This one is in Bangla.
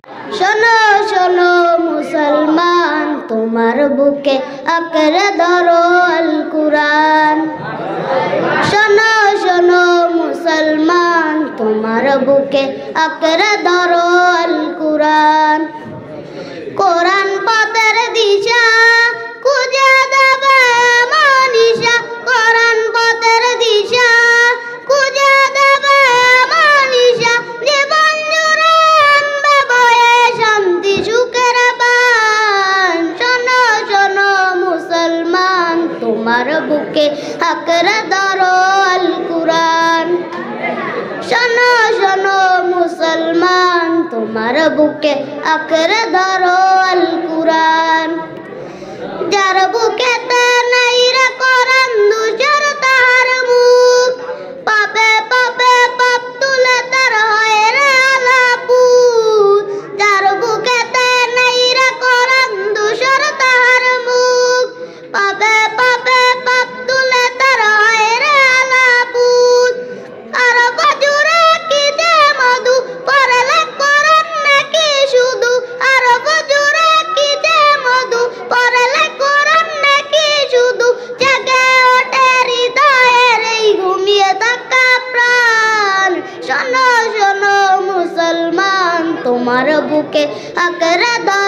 শোনো শোনো মুসলমান, তোমার বুকে আঁকড়ে ধরো আল কুরআন। শোনো শোনো মুসলমান, তোমার বুকে আঁকড়ে ধরো আল কুরআন। কোরআন পথের দিশা খুঁজে দেবে মনীষা, কোরআন পথের দিশা খুঁজে দেবে মনীষা। জীবন জুড়ে আনবে বয়ে শান্তি সুখের বান। শোনো শোনো মুসলমান, তোমার বুকে আঁকড়ে ধরো আল কুরআন। শোনো শোনো মুসলমান, তোমার বুকে আঁকড়ে ধরো আল কুরআন। যার বুকেতে নাই রে কোরআন দুষর তাহার মুখ, পাপে পাপে পাপ তুলে তার হয় রে আলাপুত। যার বুকেতে নাই রে কোরআন দুষর তাহার মুখ, পাপে পাপে পাপ তুলে তার হয় রে আলাপুত। আর বজুরে কি যে মধু পড়লে কোরআন নাকি শুধু, আর বজুরে কি যে মধু পড়লে কোরআন নাকি শুধু। জেগে ওঠে হৃদয়ের এই ঘুমিয়ে থাকা প্রাণ। শোনো শোনো মুসলমান, তোমার বুকে আঁকড়ে ধরো